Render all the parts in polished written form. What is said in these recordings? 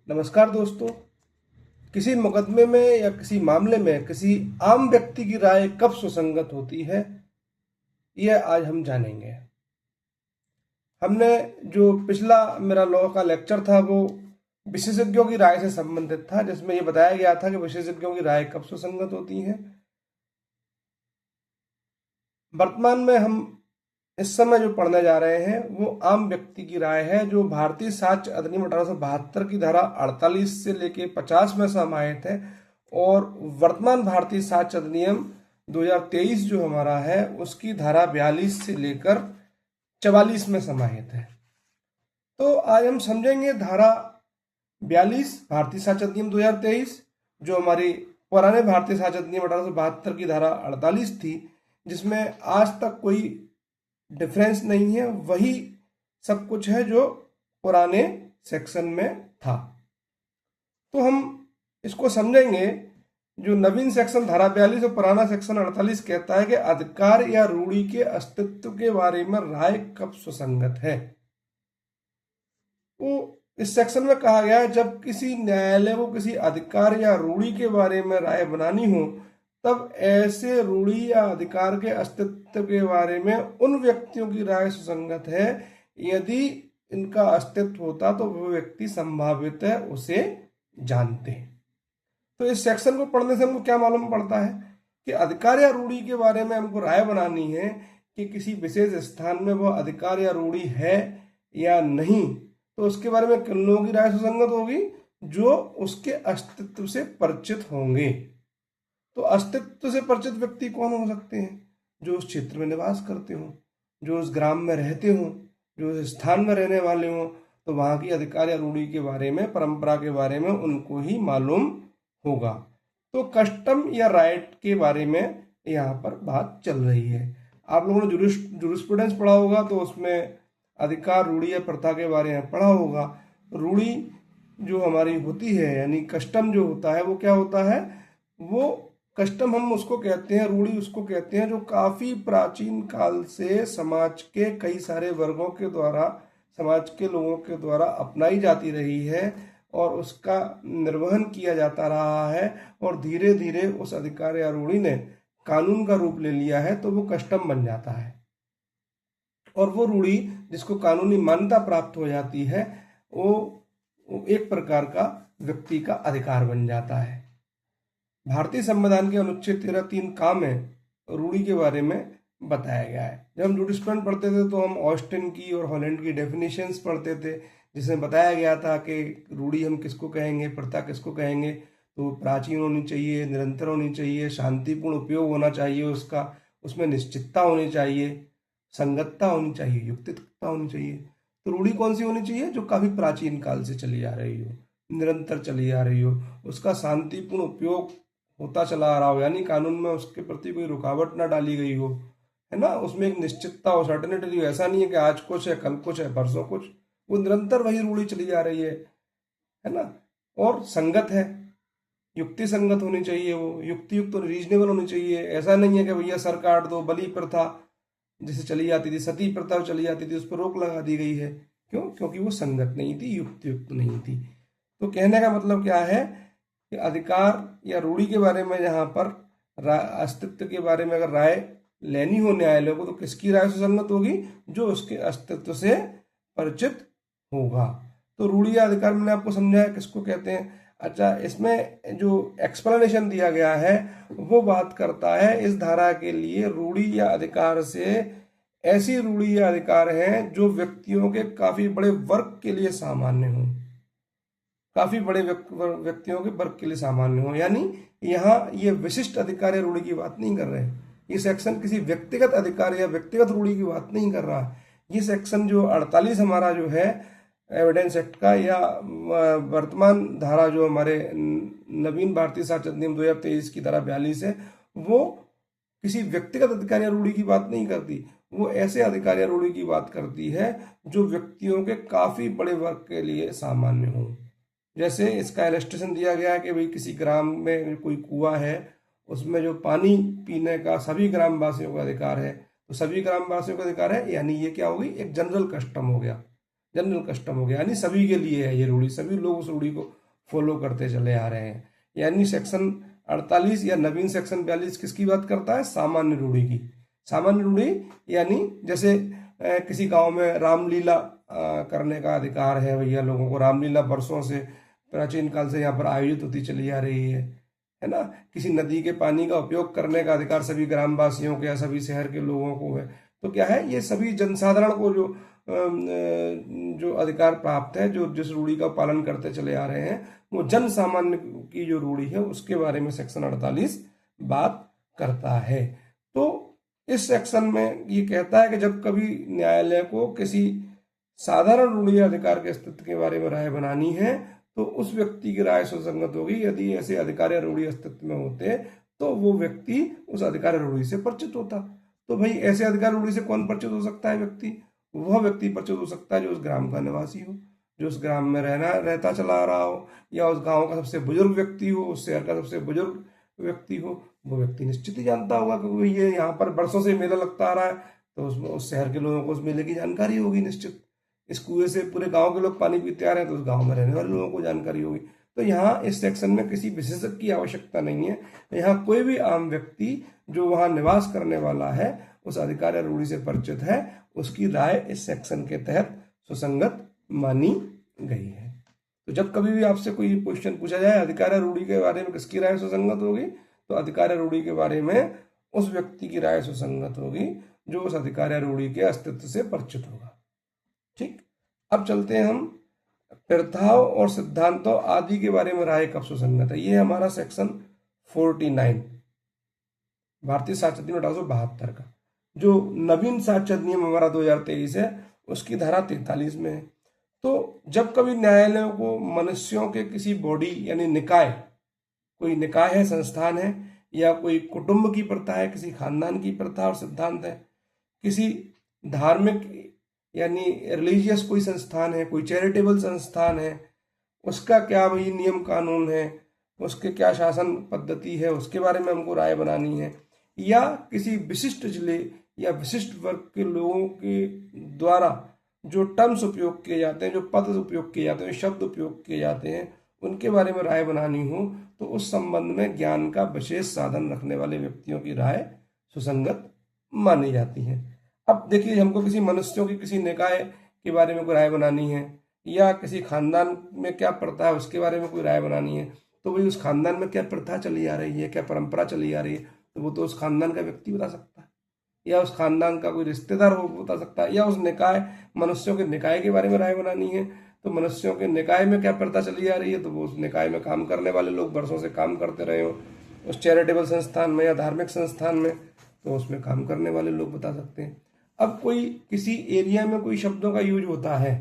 नमस्कार दोस्तों। किसी मुकदमे में या किसी मामले में किसी आम व्यक्ति की राय कब सुसंगत होती है, यह आज हम जानेंगे। हमने जो पिछला मेरा लॉ का लेक्चर था वो विशेषज्ञों की राय से संबंधित था, जिसमें यह बताया गया था कि विशेषज्ञों की राय कब सुसंगत होती है। वर्तमान में हम इस समय जो पढ़ने जा रहे हैं वो आम व्यक्ति की राय है, जो भारतीय साक्ष्य अधिनियम 1872 की धारा 48 से लेके 50 में समाहित है और वर्तमान भारतीय साक्ष्य अधिनियम 2023 जो हमारा है उसकी धारा 42 से लेकर 44 में समाहित है। तो आज हम समझेंगे धारा 42 भारतीय साक्ष्य अधिनियम 2023, जो हमारी पुराने भारतीय साक्ष्य अधिनियम 1872 की धारा 48 थी, जिसमें आज तक कोई डिफरेंस नहीं है, वही सब कुछ है जो पुराने सेक्शन में था। तो हम इसको समझेंगे। जो नवीन सेक्शन धारा 42 और पुराना सेक्शन 48 कहता है कि अधिकार या रूढ़ी के अस्तित्व के बारे में राय कब सुसंगत है। तो इस सेक्शन में कहा गया है जब किसी न्यायालय को किसी अधिकार या रूढ़ी के बारे में राय बनानी हो, तब ऐसे रूढ़ी या अधिकार के अस्तित्व के बारे में उन व्यक्तियों की राय सुसंगत है यदि इनका अस्तित्व होता तो वो व्यक्ति संभावित है उसे जानते हैं। तो इस सेक्शन को पढ़ने से हमको क्या मालूम पड़ता है कि अधिकार या रूढ़ी के बारे में हमको राय बनानी है कि किसी विशेष स्थान में वो अधिकार या रूढ़ी है या नहीं, तो उसके बारे में किन लोगों की राय सुसंगत होगी? जो उसके अस्तित्व से परिचित होंगे। तो अस्तित्व से परिचित व्यक्ति कौन हो सकते हैं? जो उस क्षेत्र में निवास करते हो, जो उस ग्राम में रहते हो, जो उस स्थान में रहने वाले हो, तो वहां की अधिकार या रूढ़ी के बारे में, परंपरा के बारे में उनको ही मालूम होगा। तो कस्टम या राइट के बारे में यहाँ पर बात चल रही है। आप लोगों ने जूरिस्प्रूडेंस पढ़ा होगा, तो उसमें अधिकार, रूढ़ी या प्रथा के बारे में पढ़ा होगा। रूढ़ी जो हमारी होती है, यानी कस्टम जो होता है, वो क्या होता है? वो कस्टम हम उसको कहते हैं, रूढ़ी उसको कहते हैं जो काफी प्राचीन काल से समाज के कई सारे वर्गों के द्वारा, समाज के लोगों के द्वारा अपनाई जाती रही है और उसका निर्वहन किया जाता रहा है, और धीरे धीरे उस अधिकार या रूढ़ी ने कानून का रूप ले लिया है, तो वो कस्टम बन जाता है। और वो रूढ़ी जिसको कानूनी मान्यता प्राप्त हो जाती है, वो एक प्रकार का व्यक्ति का अधिकार बन जाता है। भारतीय संविधान के अनुच्छेद 13(3) का में रूढ़ी के बारे में बताया गया है। जब हम जूरिस्प्रूडेंस पढ़ते थे तो हम ऑस्टिन की और हॉलैंड की डेफिनेशंस पढ़ते थे, जिसमें बताया गया था कि रूढ़ी हम किसको कहेंगे, प्रथा किसको कहेंगे। तो प्राचीन होनी चाहिए, निरंतर होनी चाहिए, शांतिपूर्ण उपयोग होना चाहिए उसका, उसमें निश्चितता होनी चाहिए, संगतता होनी चाहिए, युक्तिता होनी चाहिए। तो रूढ़ी कौन सी होनी चाहिए? जो काफी प्राचीन काल से चली आ रही हो, निरंतर चली आ रही हो, उसका शांतिपूर्ण उपयोग होता चला आ रहा हो, यानी कानून में उसके प्रति कोई रुकावट ना डाली गई हो, है ना, उसमें एक निश्चितता हो, सर्टेनिटी हो। ऐसा नहीं है कि आज कुछ है, कल कुछ है, परसों कुछ, वो निरंतर वही रूढ़ी चली आ रही है ना। और संगत है, युक्ति संगत होनी चाहिए, वो युक्ति युक्त और रीजनेबल होनी चाहिए। ऐसा नहीं है कि भैया सर काट दो, बलि प्रथा जिसे चली जाती थी, सती प्रथा चली जाती थी, उस पर रोक लगा दी गई है। क्यों? क्योंकि वो संगत नहीं थी, युक्ति युक्त नहीं थी। तो कहने का मतलब क्या है कि अधिकार या रूढ़ी के बारे में यहाँ पर अस्तित्व के बारे में अगर राय लेनी हो न्यायालय को, तो किसकी राय सुसंगत होगी? जो उसके अस्तित्व से परिचित होगा। तो रूढ़ी या अधिकार मैंने आपको समझाया किसको कहते हैं। अच्छा, इसमें जो एक्सप्लेनेशन दिया गया है वो बात करता है इस धारा के लिए रूढ़ी या अधिकार से ऐसी रूढ़ी या अधिकार हैं जो व्यक्तियों के काफी बड़े वर्ग के लिए सामान्य हों, काफी बड़े व्यक्तियों के वर्ग के लिए सामान्य हो। यानी यहाँ ये विशिष्ट अधिकार या रूढ़ी की बात नहीं कर रहे हैं। ये सेक्शन किसी व्यक्तिगत अधिकार या व्यक्तिगत रूढ़ी की बात नहीं कर रहा। ये सेक्शन जो 48 हमारा जो है एविडेंस एक्ट का, या वर्तमान धारा जो हमारे नवीन भारतीय साक्ष्य अधिनियम 2023 की धारा 42 है, वो किसी व्यक्तिगत अधिकार या रूढ़ी की बात नहीं करती। वो ऐसे अधिकार या रूढ़ी की बात करती है जो व्यक्तियों के काफी बड़े वर्ग के लिए सामान्य हो। जैसे इसका इलस्ट्रेशन दिया गया है कि भाई किसी ग्राम में कोई कुआं है, उसमें जो पानी पीने का सभी ग्रामवासियों का अधिकार है, तो सभी ग्रामवासियों का अधिकार है, यानी ये क्या होगी? एक जनरल कस्टम हो गया। जनरल कस्टम हो गया, यानी सभी के लिए है ये रूढ़ी, सभी लोग उस रूढ़ी को फॉलो करते चले आ रहे हैं। यानी सेक्शन 48 या नवीन सेक्शन 42 किसकी बात करता है? सामान्य रूढ़ी की। सामान्य रूढ़ी यानी जैसे किसी गांव में रामलीला करने का अधिकार है भैया लोगों को, रामलीला वर्षों से प्राचीन काल से यहाँ पर आयोजित होती चली आ रही है ना। किसी नदी के पानी का उपयोग करने का अधिकार सभी ग्रामवासियों को या सभी शहर के लोगों को है। तो क्या है, ये सभी जनसाधारण को जो अधिकार प्राप्त है, जो जिस रूढ़ी का पालन करते चले आ रहे हैं, वो जन सामान्य की जो रूढ़ी है उसके बारे में सेक्शन 48 बात करता है। तो इस सेक्शन में ये कहता है कि जब कभी न्यायालय को किसी साधारण रूढ़ी अधिकार के अस्तित्व के बारे में राय बनानी है तो उस व्यक्ति की राय सुसंगत होगी। यदि ऐसे अधिकार या रूढ़ी अस्तित्व में होते तो वो व्यक्ति उस अधिकार या रूढ़ी से परिचित होता। तो भाई ऐसे अधिकार रूढ़ी से कौन परिचित हो सकता है? व्यक्ति, वह व्यक्ति परिचित हो सकता है जो उस ग्राम का निवासी हो, जो उस ग्राम में रहता चला आ रहा हो, या उस गांव का सबसे बुजुर्ग व्यक्ति हो, उस शहर का सबसे बुजुर्ग व्यक्ति हो। वो व्यक्ति निश्चित ही जानता होगा क्योंकि ये यहाँ पर बरसों से मेला लगता आ रहा है, तो उस शहर के लोगों को उस मेले की जानकारी होगी निश्चित। इस कुएं से पूरे गांव के लोग पानी पीते आ रहे हैं तो उस गांव में रहने वाले लोगों को जानकारी होगी। तो यहाँ इस सेक्शन में किसी विशेषज्ञ की आवश्यकता नहीं है। यहाँ कोई भी आम व्यक्ति जो वहां निवास करने वाला है, उस अधिकार या रूढ़ी से परिचित है, उसकी राय इस सेक्शन के तहत सुसंगत मानी गई है। तो जब कभी भी आपसे कोई क्वेश्चन पूछा जाए अधिकार या रूढ़ी के बारे में किसकी राय सुसंगत होगी, तो अधिकार या रूढ़ी के बारे में उस व्यक्ति की राय सुसंगत होगी जो उस अधिकार या रूढ़ी के अस्तित्व से परिचित होगा। ठीक, अब चलते हैं हम प्रथाओं और सिद्धांतों आदि के बारे में राय कब सुसंगत है। ये हमारा सेक्शन 49 भारतीय साक्षरता अधिनियम 1872 का। जो नवीन साक्षरता अधिनियम हमारा 2023 है उसकी धारा 43 में है। तो जब कभी न्यायालयों को मनुष्यों के किसी बॉडी यानी निकाय, कोई निकाय है, संस्थान है, या कोई कुटुंब की प्रथा है, किसी खानदान की प्रथा और सिद्धांत है, किसी धार्मिक यानी रिलीजियस कोई संस्थान है, कोई चैरिटेबल संस्थान है, उसका क्या भाई नियम कानून है, उसके क्या शासन पद्धति है, उसके बारे में हमको राय बनानी है, या किसी विशिष्ट जिले या विशिष्ट वर्ग के लोगों के द्वारा जो टर्म्स उपयोग किए जाते हैं, जो पद उपयोग किए जाते हैं, शब्द उपयोग किए जाते हैं, उनके बारे में राय बनानी हो तो उस संबंध में ज्ञान का विशेष साधन रखने वाले व्यक्तियों की राय सुसंगत मानी जाती है। अब देखिए, हमको किसी मनुष्यों की किसी निकाय के बारे में कोई राय बनानी है, या किसी खानदान में क्या प्रथा है उसके बारे में कोई राय बनानी है, तो भाई उस खानदान में क्या प्रथा चली आ रही है, क्या परंपरा चली आ रही है, तो वो तो उस खानदान का व्यक्ति बता सकता है, या उस खानदान का कोई रिश्तेदार हो बता सकता है, या उस निकाय, मनुष्यों के निकाय के बारे में राय बनानी है तो मनुष्यों के निकाय में क्या प्रथा चली आ रही है, तो वो उस निकाय में काम करने वाले लोग वर्षों से काम करते रहे हो उस चैरिटेबल संस्थान में या धार्मिक संस्थान में, तो उसमें काम करने वाले लोग बता सकते हैं। अब कोई किसी एरिया में कोई शब्दों का यूज होता है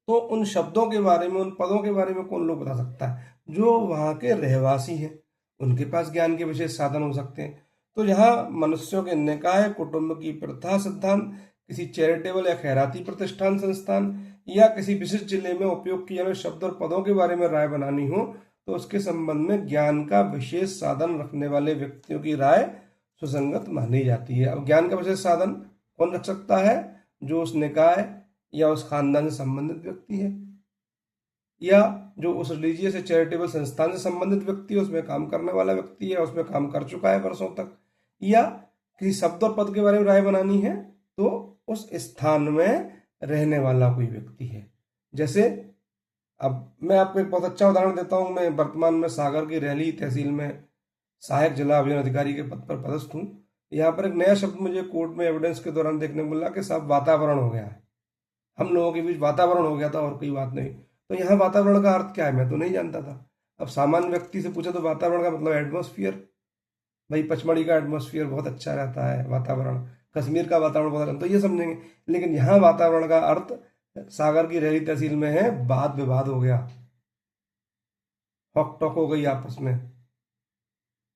तो उन शब्दों के बारे में, उन पदों के बारे में कौन लोग बता सकता है? जो वहाँ के रहवासी हैं, उनके पास ज्ञान के विशेष साधन हो सकते हैं। तो यहाँ मनुष्यों के निकाय, कुटुंब की प्रथा, सिद्धांत, किसी चैरिटेबल या खैराती प्रतिष्ठान, संस्थान, या किसी विशिष्ट जिले में उपयोग किए गए शब्द और पदों के बारे में राय बनानी हो तो उसके संबंध में ज्ञान का विशेष साधन रखने वाले व्यक्तियों की राय सुसंगत मानी जाती है। अब ज्ञान का विशेष साधन कौन रख सकता है? जो उस निकाय या उस खानदान से संबंधित व्यक्ति है, या जो उस रिलीजियस या चैरिटेबल संस्थान से संबंधित व्यक्ति है, उसमें काम करने वाला व्यक्ति है, उसमें काम कर चुका है वर्षों तक, या किसी शब्द और पद के बारे में राय बनानी है तो उस स्थान में रहने वाला कोई व्यक्ति है। जैसे अब मैं आपको एक बहुत अच्छा उदाहरण देता हूं। मैं वर्तमान में सागर की रेहली तहसील में सहायक जिला अभियान अधिकारी के पद पर पदस्थ हूँ। यहाँ पर एक नया शब्द मुझे कोर्ट में एविडेंस के दौरान देखने को मिला कि सब वातावरण हो गया है, हम लोगों के बीच वातावरण हो गया था और कोई बात नहीं। तो यहाँ वातावरण का अर्थ क्या है मैं तो नहीं जानता था। अब सामान्य व्यक्ति से पूछे तो वातावरण का मतलब एटमॉस्फेयर, भाई पचमढ़ी का एटमॉस्फेयर बहुत अच्छा रहता है, वातावरण, कश्मीर का वातावरण बहुत अच्छा, तो ये समझेंगे। लेकिन यहाँ वातावरण का अर्थ सागर की रेहली तहसील में है वाद विवाद हो गया, हक टॉक हो गई, आपस में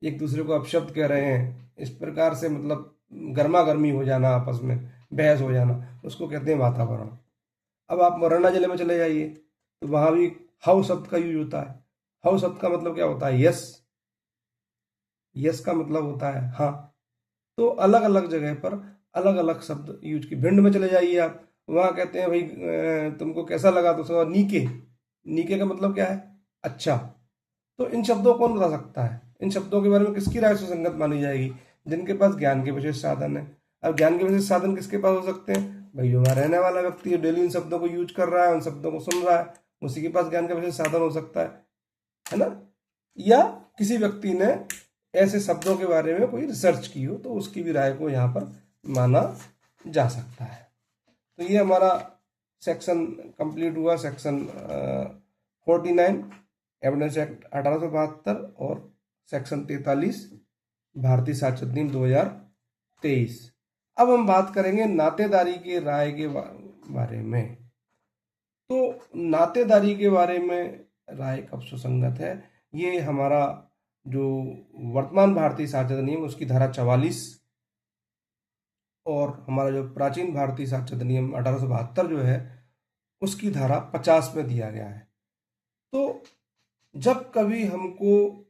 एक दूसरे को अपशब्द कह रहे हैं, इस प्रकार से मतलब गर्मा गर्मी हो जाना, आपस में बहस हो जाना, उसको कहते हैं वातावरण। अब आप मोरना जिले में चले जाइए तो वहां भी हाउ शब्द का यूज होता है। हाउ शब्द का मतलब क्या होता है? यस, यस का मतलब होता है हाँ। तो अलग अलग जगह पर अलग अलग शब्द यूज की। भिंड में चले जाइए आप, वहाँ कहते हैं भाई तुमको कैसा लगा, तो उसका नीके, नीके का मतलब क्या है, अच्छा। तो इन शब्दों को कौन बता सकता है, इन शब्दों के बारे में किसकी राय सुसंगत मानी जाएगी, जिनके पास ज्ञान के विशेष साधन है। अब ज्ञान के विशेष साधन किसके पास हो सकते हैं, भाई जो वहाँ रहने वाला व्यक्ति है, डेली इन शब्दों को यूज कर रहा है, उन शब्दों को सुन रहा है, उसी के पास ज्ञान का विशेष साधन हो सकता है ना। या किसी व्यक्ति ने ऐसे शब्दों के बारे में कोई रिसर्च की हो, तो उसकी भी राय को यहाँ पर माना जा सकता है। तो ये हमारा सेक्शन कंप्लीट हुआ, सेक्शन 49 एविडेंस एक्ट 1872 और सेक्शन 43 भारतीय साक्ष्य अधिनियम 2023। अब हम बात करेंगे नातेदारी के राय के बारे में। तो नातेदारी के बारे में राय कब सुसंगत है, ये हमारा जो वर्तमान भारतीय साक्ष्य अधिनियम उसकी धारा 44 और हमारा जो प्राचीन भारतीय साक्ष्य अधिनियम 1872 जो है उसकी धारा 50 में दिया गया है। तो जब कभी हमको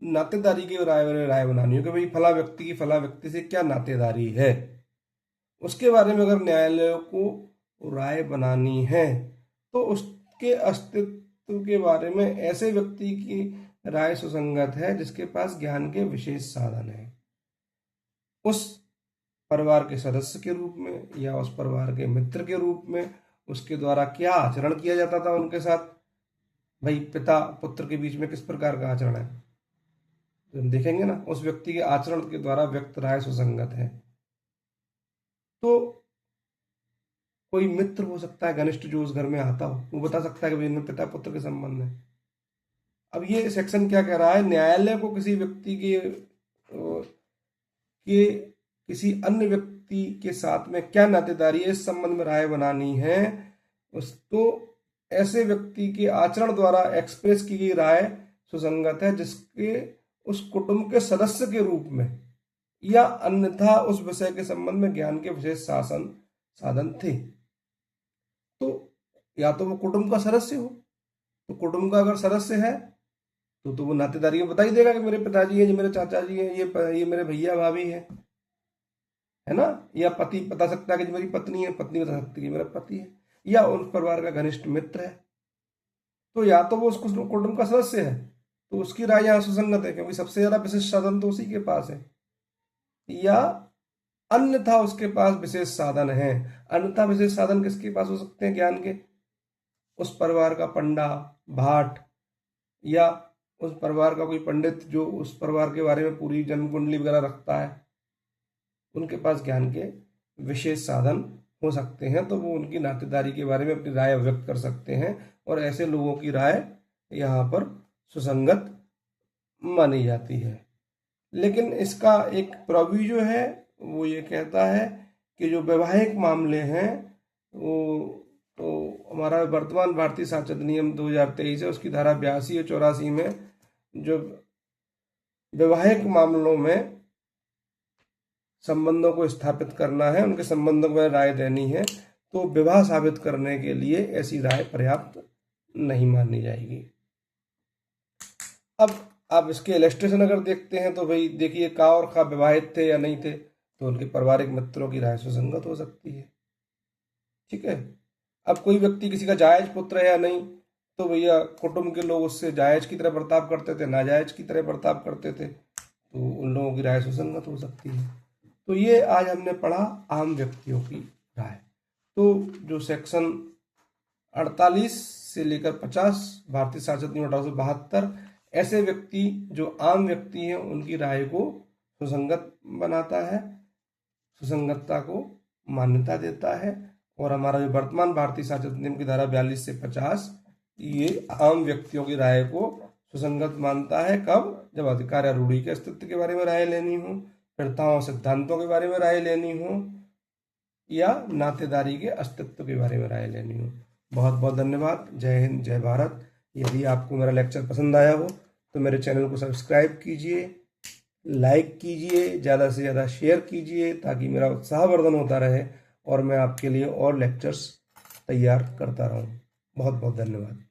नातेदारी की राय बनानी हो कि भाई फला व्यक्ति की फला व्यक्ति से क्या नातेदारी है, उसके बारे में अगर न्यायालय को राय बनानी है तो उसके अस्तित्व के बारे में ऐसे व्यक्ति की राय सुसंगत है जिसके पास ज्ञान के विशेष साधन है। उस परिवार के सदस्य के रूप में या उस परिवार के मित्र के रूप में उसके द्वारा क्या आचरण किया जाता था उनके साथ, भाई पिता पुत्र के बीच में किस प्रकार का आचरण है, तो हम देखेंगे ना, उस व्यक्ति के आचरण के द्वारा व्यक्त राय सुसंगत है। तो कोई मित्र हो सकता है घनिष्ठ जो उस घर में आता हो, वो बता सकता है कि भाई इनमें पिता पुत्र के संबंध है। अब ये सेक्शन क्या कह रहा है, न्यायालय को किसी व्यक्ति के किसी अन्य व्यक्ति के साथ में क्या नातेदारी है इस संबंध में राय बनानी है, तो ऐसे व्यक्ति के आचरण द्वारा एक्सप्रेस की गई राय सुसंगत है जिसके उस कुटुंब के सदस्य के रूप में या अन्यथा उस विषय के संबंध में ज्ञान के विशेष साधन थे। तो या तो वो कुटुंब का सदस्य हो, तो कुटुंब का अगर सदस्य है तो वो नातेदारी में बता ही देगा कि मेरे पिताजी हैं, ये मेरे चाचा जी हैं, ये मेरे भैया भाभी हैं, है ना। या पति बता सकता है कि मेरी पत्नी है, पत्नी बता सकती है कि मेरा पति है, या उस परिवार का घनिष्ठ मित्र है। तो या तो वो उस कुटुंब का सदस्य है तो उसकी राय यहाँ सुसंगत है क्योंकि सबसे ज्यादा विशेष साधन तो उसी के पास है, या अन्यथा उसके पास विशेष साधन है। अन्यथा विशेष साधन किसके पास हो सकते हैं ज्ञान के, उस परिवार का पंडा भाट या उस परिवार का कोई पंडित जो उस परिवार के बारे में पूरी जन्म कुंडली वगैरह रखता है, उनके पास ज्ञान के विशेष साधन हो सकते हैं। तो वो उनकी नातेदारी के बारे में अपनी राय व्यक्त कर सकते हैं और ऐसे लोगों की राय यहाँ पर सुसंगत मानी जाती है। लेकिन इसका एक प्रोविजो है, वो ये कहता है कि जो वैवाहिक मामले हैं वो तो हमारा वर्तमान भारतीय साक्ष्य अधिनियम 2023 है, उसकी धारा 82 और 84 में जो वैवाहिक मामलों में संबंधों को स्थापित करना है, उनके संबंधों में राय देनी है, तो विवाह साबित करने के लिए ऐसी राय पर्याप्त नहीं मानी जाएगी। अब आप इसके इलस्ट्रेशन अगर देखते हैं तो भाई देखिए का और का विवाहित थे या नहीं थे, तो उनके पारिवारिक मित्रों की राय सुसंगत हो सकती है। ठीक है। अब कोई व्यक्ति किसी का जायज पुत्र है या नहीं, तो भैया कुटुंब के लोग उससे जायज की तरह बर्ताव करते थे, नाजायज की तरह बर्ताव करते थे, तो उन लोगों की राय सुसंगत हो सकती है। तो ये आज हमने पढ़ा आम व्यक्तियों की राय। तो जो सेक्शन 48 से लेकर 50 भारतीय साक्ष्य अधिनियम 1872 ऐसे व्यक्ति जो आम व्यक्ति हैं उनकी राय को सुसंगत बनाता है, सुसंगतता को मान्यता देता है। और हमारा जो वर्तमान भारतीय साक्ष्य अधिनियम की धारा 42 से 50 ये आम व्यक्तियों की राय को सुसंगत मानता है। कब? जब अधिकार या रूढ़ी के अस्तित्व के बारे में राय लेनी हो, प्रथाओं सिद्धांतों के बारे में राय लेनी हो, या नातेदारी के अस्तित्व के बारे में राय लेनी हो। बहुत बहुत धन्यवाद। जय हिंद, जय भारत। यदि आपको मेरा लेक्चर पसंद आया हो तो मेरे चैनल को सब्सक्राइब कीजिए, लाइक कीजिए, ज़्यादा से ज़्यादा शेयर कीजिए ताकि मेरा उत्साहवर्धन होता रहे और मैं आपके लिए और लेक्चर्स तैयार करता रहूं। बहुत बहुत धन्यवाद।